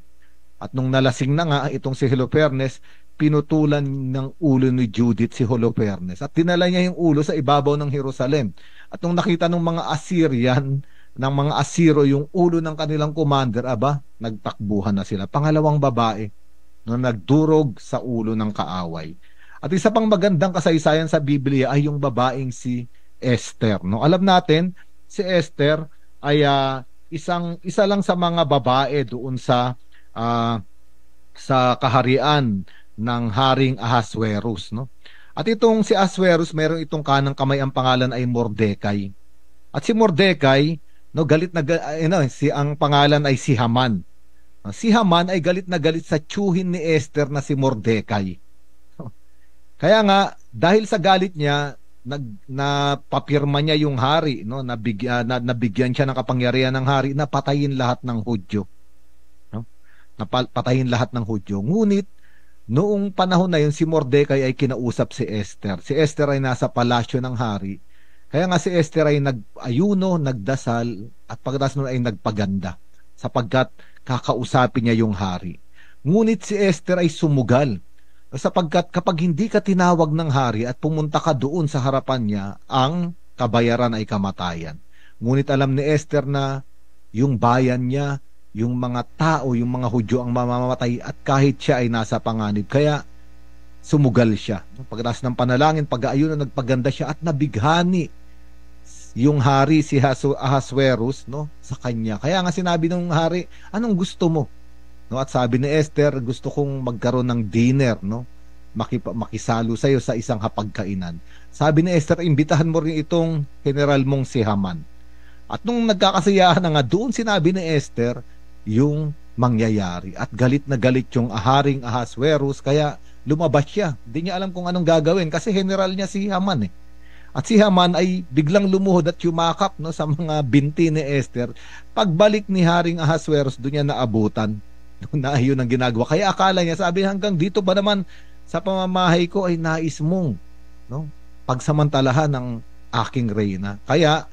At nung nalasing na nga itong si Holofernes, pinutulan ng ulo ni Judith si Holofernes. At dinala niya yung ulo sa ibabaw ng Jerusalem. At nung nakita ng mga Assyrian, ng mga Asiro, yung ulo ng kanilang commander, nagtakbuhan na sila. Pangalawang babae na nagdurog sa ulo ng kaaway. At isa pang magandang kasaysayan sa Biblia ay yung babaeng si Esther, no. Alam natin, si Esther ay isa lang sa mga babae doon sa kaharian ng Haring Ahasuerus, no. At itong si Ahasuerus, meron itong kanang kamay, ang pangalan ay Mordecai. At si Mordecai, no, ang pangalan ay si Haman. Si Haman ay galit na galit sa tiyuhin ni Esther na si Mordecai. Kaya nga, dahil sa galit niya, napapirma niya yung hari, no, nabigyan siya ng kapangyarihan ng hari na patayin lahat ng Hudyo. No? Patayin lahat ng Hudyo. Ngunit, noong panahon na yun, si Mordecai ay kinausap si Esther. Si Esther ay nasa palasyo ng hari. Kaya nga si Esther ay nag-ayuno, nagdasal, at pagkatapos nun ay nagpaganda, sapagkat kakausapin niya yung hari. Ngunit si Esther ay sumugal, sapagkat kapag hindi ka tinawag ng hari at pumunta ka doon sa harapan niya, ang kabayaran ay kamatayan. Ngunit alam ni Esther na yung bayan niya, yung mga tao, yung mga Hudyo ang mamamatay, at kahit siya ay nasa panganib. Kaya sumugal siya. Pagkatapos ng panalangin, pag-aayuno, nagpaganda siya at nabighani yung hari, si Ahasuerus, no, sa kanya. Kaya nga sinabi ng hari, anong gusto mo? No, at sabi ni Esther, gusto kong magkaroon ng dinner, no, makisalo sa iyo sa isang hapagkainan. Sabi ni Esther, imbitahan mo rin itong general mong si Haman. At nung nagkakasiyahan na nga, doon sinabi ni Esther yung mangyayari. At galit na galit yung Haring Ahasuerus, kaya lumabas siya. Hindi niya alam kung anong gagawin kasi general niya si Haman, eh. At si Haman ay biglang lumuhod at yumakap, no, sa mga binti ni Esther. Pagbalik ni Haring Ahasuerus, doon niya naabutan na yun ang ginagawa. Kaya akala niya, sabi, hanggang dito ba naman sa pamamahay ko ay nais mong, no, pagsamantalahan ng aking reyna. Kaya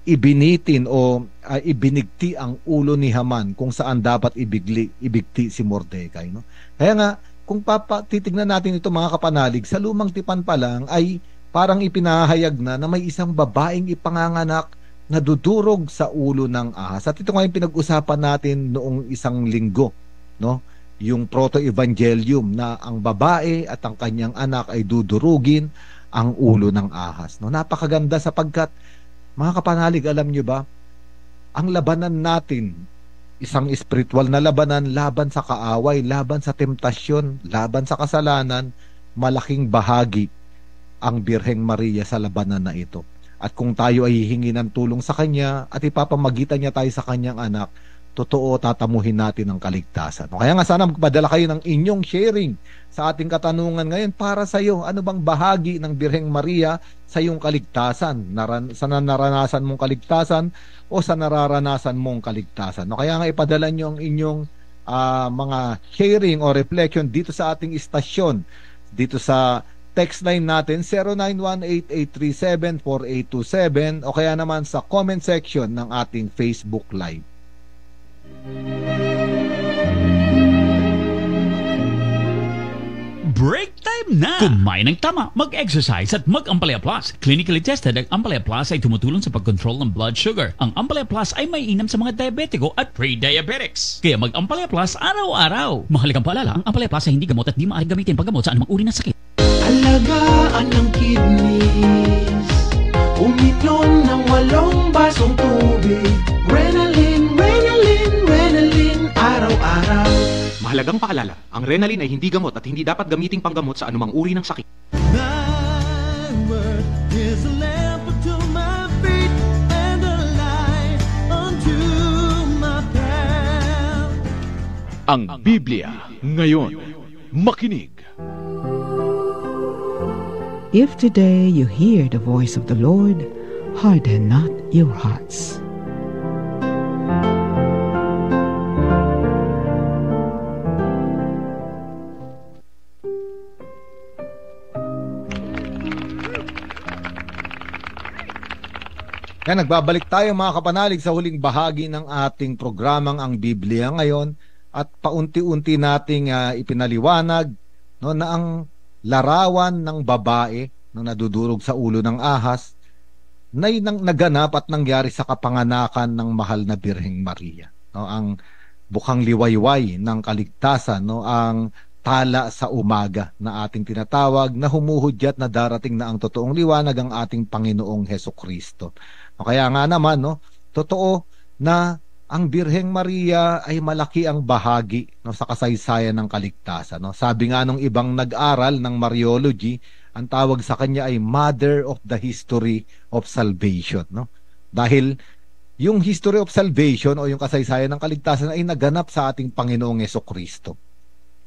ibinitin o ibinigti ang ulo ni Haman kung saan dapat ibigti si Mordecai, no? Kaya nga, kung titignan natin ito mga kapanalig, sa lumang tipan pa lang ay parang ipinahayag na may isang babaeng ipanganganak na dudurog sa ulo ng ahas. At ito nga yung pinag-usapan natin noong isang linggo, no? Yung proto-evangelium na ang babae at ang kanyang anak ay dudurugin ang ulo ng ahas, no? Napakaganda sapagkat, mga kapanalig, alam nyo ba, ang labanan natin, isang spiritual na labanan, laban sa kaaway, laban sa temptasyon, laban sa kasalanan, malaking bahagi ang Birheng Maria sa labanan na ito. At kung tayo ay hihingi ng tulong sa Kanya at ipapamagitan niya tayo sa Kanyang anak, totoo, tatamuhin natin ang kaligtasan. Kaya nga sana magpadala kayo ng inyong sharing sa ating katanungan ngayon para sa iyo. Ano bang bahagi ng Birheng Maria sa iyong kaligtasan? Sa naranasan mong kaligtasan o sa nararanasan mong kaligtasan? Kaya nga ipadala niyo ang inyong mga sharing o reflection dito sa ating istasyon, dito sa text line natin 0918-837-4827 o kaya naman sa comment section ng ating Facebook Live. Break time na! Kumain ng tama, mag-exercise at mag-Ampalaya Plus. Clinically tested, ang Ampalaya Plus ay tumutulong sa pag-control ng blood sugar. Ang Ampalaya Plus ay may inam sa mga diabetiko at pre-diabetics. Kaya mag-Ampalaya Plus araw-araw. Mahalagang paalala, ang Ampalaya Plus ay hindi gamot at di maaaring gamitin panggamot sa anumang uri ng sakit. Alagaan ng kidneys, uminom ng 8 basong tubig. Renalin, Renalin, Renalin, araw-araw. Mahalagang paalala, ang Renalin ay hindi gamot at hindi dapat gamiting panggamot sa anumang uri ng sakit. Thy word is a lamp unto my feet and a light unto my path. Ang Biblia ngayon. Makinig. If today you hear the voice of the Lord, harden not your hearts. Kaya nagbabalik tayo mga kapanalig sa huling bahagi ng ating programang Ang Biblia Ngayon at paunti-unti nating ipinaliwanag, no, na ang larawan ng babae na nadudurog sa ulo ng ahas na naganap at nangyari sa kapanganakan ng mahal na Birheng Maria, no, ang bukang liwayway ng kaligtasan, no, ang tala sa umaga na ating tinatawag na humuhudyat na darating na ang totoong liwanag, ang ating Panginoong Hesukristo. Kaya nga naman, no, totoo na ang Birheng Maria ay malaki ang bahagi, no, sa kasaysayan ng kaligtasan, no. Sabi nga nung ibang nag-aral ng Mariology, ang tawag sa kanya ay Mother of the History of Salvation, no. Dahil yung History of Salvation o yung kasaysayan ng kaligtasan ay naganap sa ating Panginoong Hesukristo.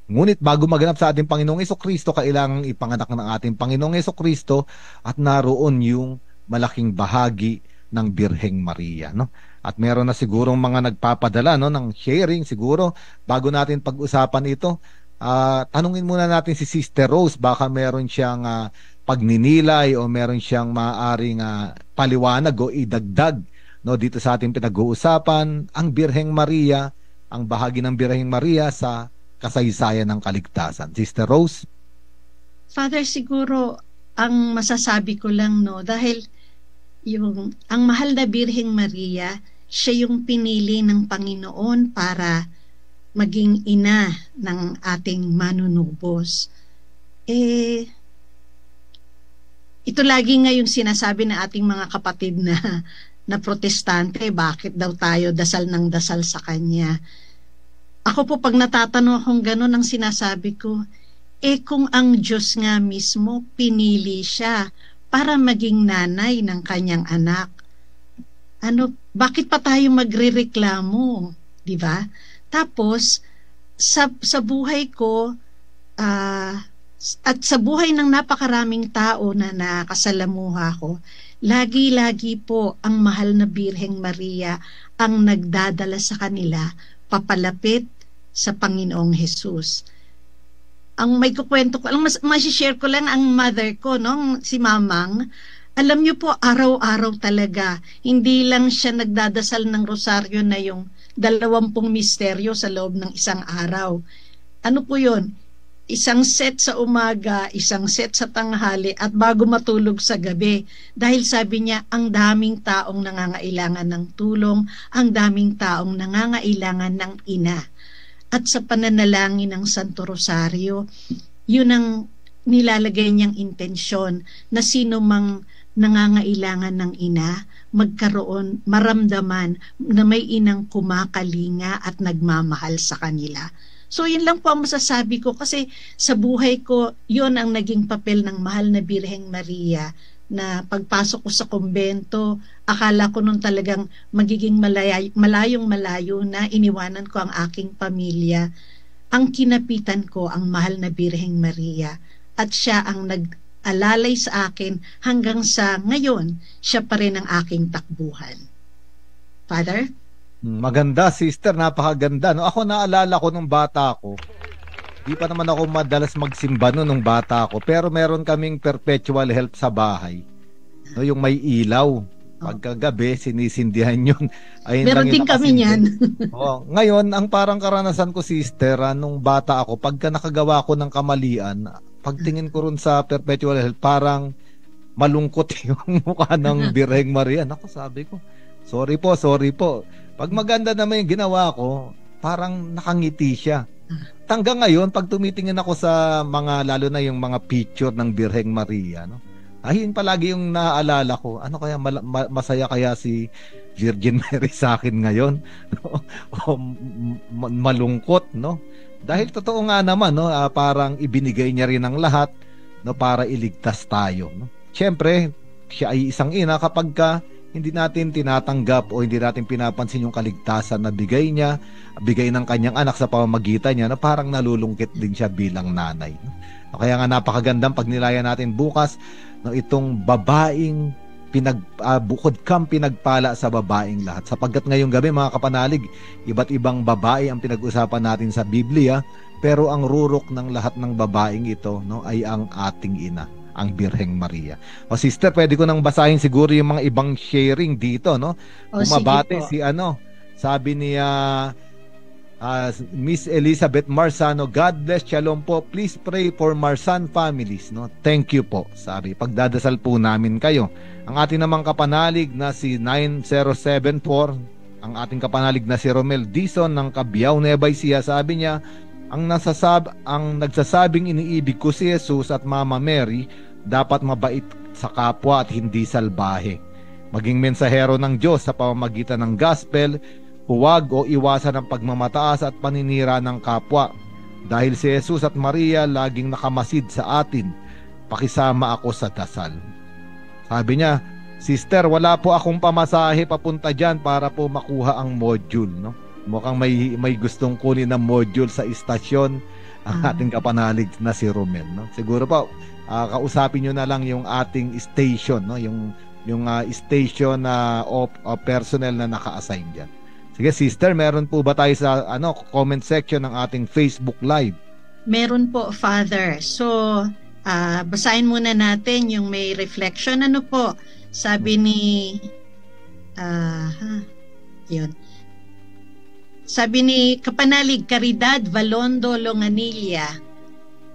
Ngunit bago maganap sa ating Panginoong Hesukristo, kailangang ipanganak ng ating Panginoong Hesukristo at naroon yung malaking bahagi ng Birheng Maria, no? At meron na sigurong mga nagpapadala, no, ng sharing. Siguro bago natin pag-usapan ito, tanungin muna natin si Sister Rose, baka meron siyang pagninilay o meron siyang maaring paliwanag o idagdag, no, dito sa ating pinag-uusapan ang Birheng Maria, ang bahagi ng Birheng Maria sa kasaysayan ng kaligtasan. Sister Rose? Father, siguro ang masasabi ko lang, no, dahil ang mahal na Birheng Maria, siya yung pinili ng Panginoon para maging ina ng ating manunubos. Ito lagi nga yung sinasabi ng ating mga kapatid na protestante, bakit daw tayo dasal ng dasal sa kanya? Ako po, pag natatanong akong gano'n, ang sinasabi ko, kung ang Diyos nga mismo pinili siya para maging nanay ng kanyang anak, bakit pa tayo magrereklamo, di ba? Tapos sa buhay ko at sa buhay ng napakaraming tao na nakasalamuha ko, lagi-lagi po ang mahal na Birheng Maria ang nagdadala sa kanila papalapit sa Panginoong Hesus. ang may kukwento ko, masishare ko lang ang mother ko, no? Si Mamang. Alam niyo po, araw-araw talaga. Hindi lang siya nagdadasal ng rosaryo na yung 20 misteryo sa loob ng isang araw. Ano po yun? Isang set sa umaga, isang set sa tanghali, at bago matulog sa gabi. Dahil sabi niya, ang daming taong nangangailangan ng tulong, ang daming taong nangangailangan ng ina. At sa pananalangin ng Santo Rosario, yun ang nilalagay niyang intensyon na sino mang nangangailangan ng ina, magkaroon, maramdaman na may inang kumakalinga at nagmamahal sa kanila. So yun lang po ang masasabi ko, kasi sa buhay ko, yun ang naging papel ng mahal na Birheng Maria, na pagpasok ko sa kumbento, akala ko nun talagang magiging malayong malayo na iniwanan ko ang aking pamilya. Ang kinapitan ko ang mahal na Birheng Maria, at siya ang nag-alalay sa akin hanggang sa ngayon, siya pa rin ang aking takbuhan. Father? Maganda, sister, napakaganda. No, ako naalala ko nung bata ko. Di pa naman ako madalas magsimba nung bata ko, pero meron kaming perpetual help sa bahay. No, yung may ilaw. Pagkagabi, sinisindihan yun. Ayun meron din kami niyan. Ngayon, ang parang karanasan ko, sister, nung bata ako, pagka nakagawa ko ng kamalian, pagtingin ko rin sa perpetual help, parang malungkot yung mukha ng Birheng Maria. Ako, sabi ko, sorry po. Pag maganda naman yung ginawa ko, parang nakangiti siya. Hanggang ngayon, pag tumitingin ako sa mga, lalo na yung mga picture ng Birheng Maria, no? Ayun palagi yung naaalala ko. Ano kaya, masaya kaya si Virgin Mary sa akin ngayon? O malungkot, no? Dahil totoo nga naman, no? Parang ibinigay niya rin ang lahat, no? Para iligtas tayo, no? Siyempre, siya ay isang ina kapag hindi natin tinatanggap o hindi natin pinapansin yung kaligtasan na bigay ng kanyang anak sa pamamagitan niya, na parang nalulungkit din siya bilang nanay. Kaya nga napakagandang pagnilayan natin bukas ng itong babaeng bukod kang pinagpala sa babaeng lahat. Sapagkat ngayong gabi, mga kapanalig, iba't ibang babae ang pinag-usapan natin sa Biblia, pero ang rurok ng lahat ng babaeng ito, no, ay ang ating ina, ang Birheng Maria. O sister, pwede ko nang basahin siguro yung mga ibang sharing dito, no? Bumabate si sabi niya Miss Elizabeth Marsano, God bless, shalom po, please pray for Marsan families, no? Thank you po, sabi, pagdadasal po namin kayo. Ang ating namang kapanalig na si 9074, ang ating kapanalig na si Romel Dizon ng Cabiao, Nueva Ecija, sabi niya, ang nagsasabing iniibig ko si Jesus at Mama Mary, dapat mabait sa kapwa at hindi salbahe. Maging mensahero ng Diyos sa pamamagitan ng gospel, huwag o iwasan ang pagmamataas at paninira ng kapwa. Dahil si Jesus at Maria laging nakamasid sa atin, pakisama ako sa dasal. Sabi niya, sister, wala po akong pamasahe papunta dyan para po makuha ang module, no? Mukhang may gustong kunin na module sa istasyon ang ating kapanalig na si Romel, no? Siguro po kausapin niyo na lang yung ating station, no? Yung station o personnel na naka-assign diyan. Sige sister, meron po ba tayo sa comment section ng ating Facebook Live? Meron po, Father. So basahin muna natin yung may reflection. Ano po? Sabi ni yun. Sabi ni Kapanalig Caridad Valondo Longanilla,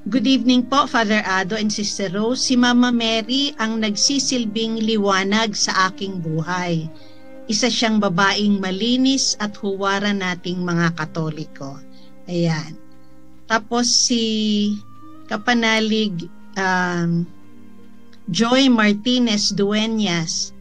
good evening po, Father Ado and Sister Rose. Si Mama Mary ang nagsisilbing liwanag sa aking buhay. Isa siyang babaeng malinis at huwaran nating mga Katoliko. Ayan. Tapos si Kapanalig Joy Martinez Dueñas,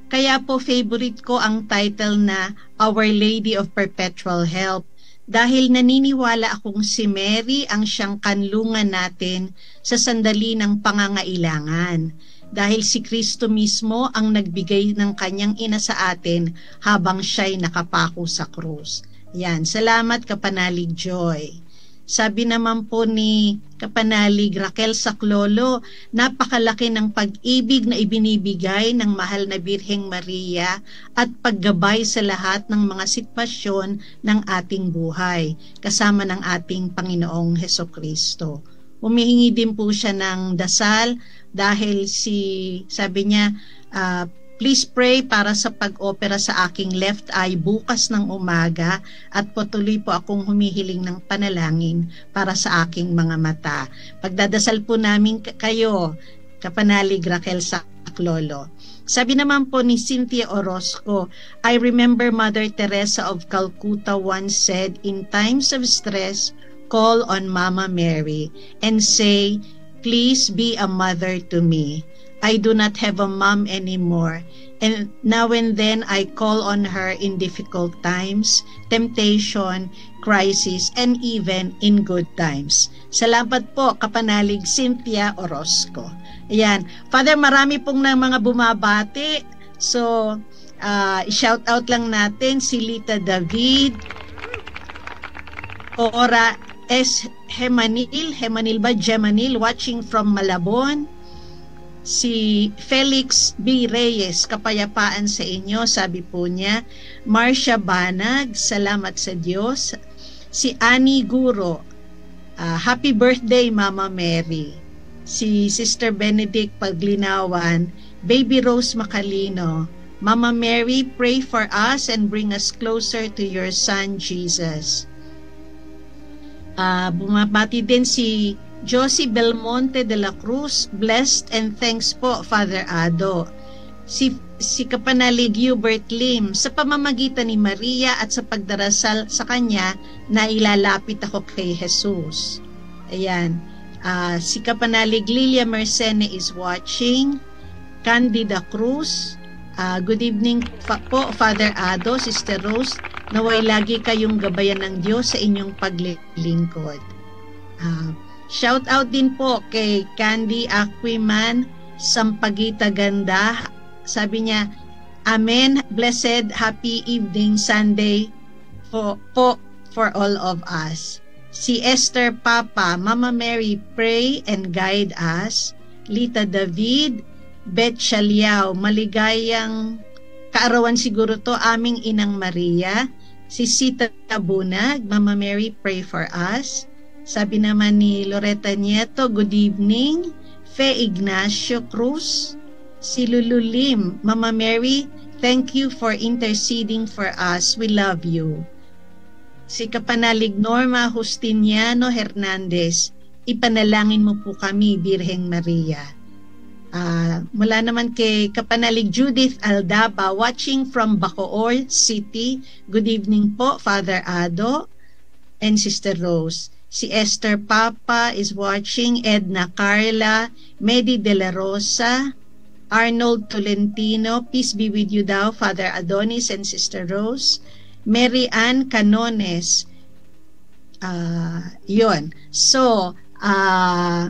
kaya po favorite ko ang title na Our Lady of Perpetual Help dahil naniniwala akong si Mary ang siyang kanlungan natin sa sandali ng pangangailangan. Dahil si Kristo mismo ang nagbigay ng kanyang ina sa atin habang siya'y nakapako sa krus. Yan, salamat Kapanalig Joy. Sabi naman po ni Kapanalig Raquel Saclolo, napakalaki ng pag-ibig na ibinibigay ng mahal na Birheng Maria at paggabay sa lahat ng mga sitwasyon ng ating buhay, kasama ng ating Panginoong Hesukristo. humihingi din po siya ng dasal dahil sabi niya, please pray para sa pag-opera sa aking left eye bukas ng umaga at patuloy po akong humihiling ng panalangin para sa aking mga mata. Pagdadasal po namin kayo, Kapanalig Raquel Saclolo. Sabi naman po ni Cynthia Orozco, I remember Mother Teresa of Calcutta once said, in times of stress, call on Mama Mary and say, please be a mother to me. I do not have a mom anymore, and now and then I call on her in difficult times, temptation, crisis, and even in good times. Salamat po, Kapanalig Cynthia Orozco. Ayan. Father, marami pong na mga bumabati. So, i-shout out lang natin si Lita David, Ora S. Hemanil ba? Gemanil, watching from Malabon. Si Felix B. Reyes, kapayapaan sa inyo, sabi po niya. Marcia Banag, salamat sa Diyos. Si Annie Guro, happy birthday Mama Mary. Si Sister Benedict Paglinawan, Baby Rose Macalino, Mama Mary, pray for us and bring us closer to your Son Jesus. Bumabati din si Josie Belmonte de la Cruz, blessed and thanks po, Father Ado. Si Kapanalig Hubert Lim, sa pamamagitan ni Maria at sa pagdarasal sa kanya, na ilalapit ako kay Jesus. Ayan. Si Kapanalig Lilia Mercene is watching. Candida Cruz, good evening po, Father Ado, Sister Rose, naway lagi kayong gabayan ng Diyos sa inyong paglilingkod. Shout out din po kay Candy Aquiman Sampagita Ganda. Sabi niya, Amen, blessed, happy evening Sunday for all of us. Si Esther Papa, Mama Mary, pray and guide us. Lita David, Bet Shaliao, maligayang kaarawan siguro to aming Inang Maria. Si Sita Bunag, Mama Mary, pray for us. Sabi naman ni Loretta Nieto, good evening. Fe Ignacio Cruz, si Lulu Lim, Mama Mary, thank you for interceding for us. We love you. Si Kapanalig Norma Justiniano Hernandez, ipanalangin mo po kami, Birheng Maria. Mula naman kay Kapanalig Judith Aldaba, watching from Bacoor City, good evening po, Father Ado and Sister Rose. Si Esther Papa is watching, Edna Carla, Medi De La Rosa, Arnold Tolentino, peace be with you daw, Father Adonis and Sister Rose. Mary Ann Canones. Yun. So,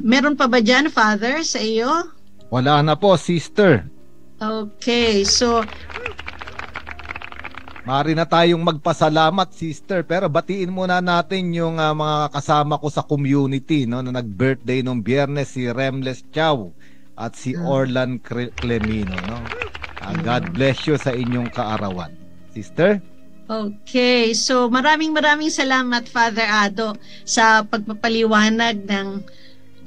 meron pa ba dyan, Father, sa iyo? Wala na po, Sister. Okay, so maaari na tayong magpasalamat, Sister, pero batiin muna natin yung mga kasama ko sa community, no, na nag-birthday nung Biyernes, si Remles Chow at si Orlan Clemino, no. God bless you sa inyong kaarawan, Sister. Okay, so maraming salamat, Father Ado, sa pagpapaliwanag ng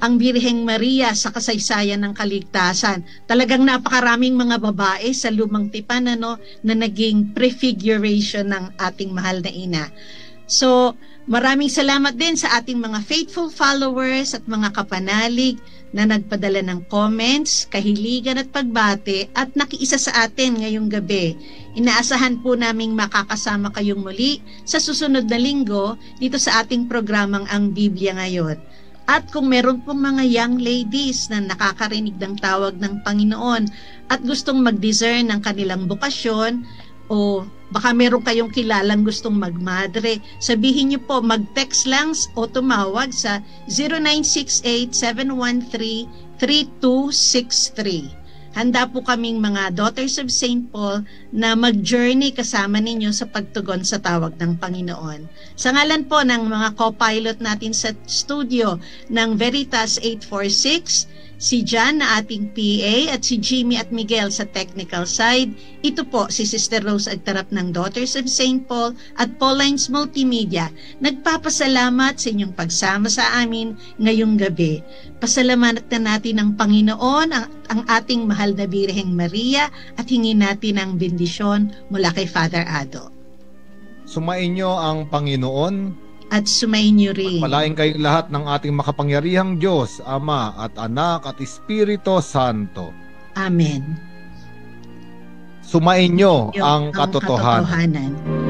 ang Birheng Maria sa kasaysayan ng kaligtasan. Talagang napakaraming mga babae sa lumang tipan na naging prefiguration ng ating mahal na ina. So, maraming salamat din sa ating mga faithful followers at mga kapanalig na nagpadala ng comments, kahiligan at pagbati at nakiisa sa atin ngayong gabi. Inaasahan po naming makakasama kayong muli sa susunod na linggo dito sa ating programang Ang Biblia Ngayon. At kung meron pong mga young ladies na nakakarinig ng tawag ng Panginoon at gustong mag-discern ng kanilang bokasyon, o baka meron kayong kilalang gustong magmadre, sabihin niyo po, mag-text lang o tumawag sa 0968-713-3263. Handa po kaming mga Daughters of St. Paul na mag-journey kasama ninyo sa pagtugon sa tawag ng Panginoon. Sa ngalan po ng mga co-pilot natin sa studio ng Veritas 846, Si John na ating PA at si Jimmy at Miguel sa technical side. Ito po si Sister Rose Agtarap ng Daughters of St. Paul at Paulines Multimedia. Nagpapasalamat sa inyong pagsama sa amin ngayong gabi. Pasalamatan natin ang Panginoon, ang ating mahal na Birheng Maria at hingin natin ang bendisyon mula kay Father Ado. Sumainyo ang Panginoon at sumainyo rin. Pagpalain kayong lahat ng ating makapangyarihang Diyos, Ama at Anak at Espiritu Santo. Amen. Sumainyo ang katotohanan.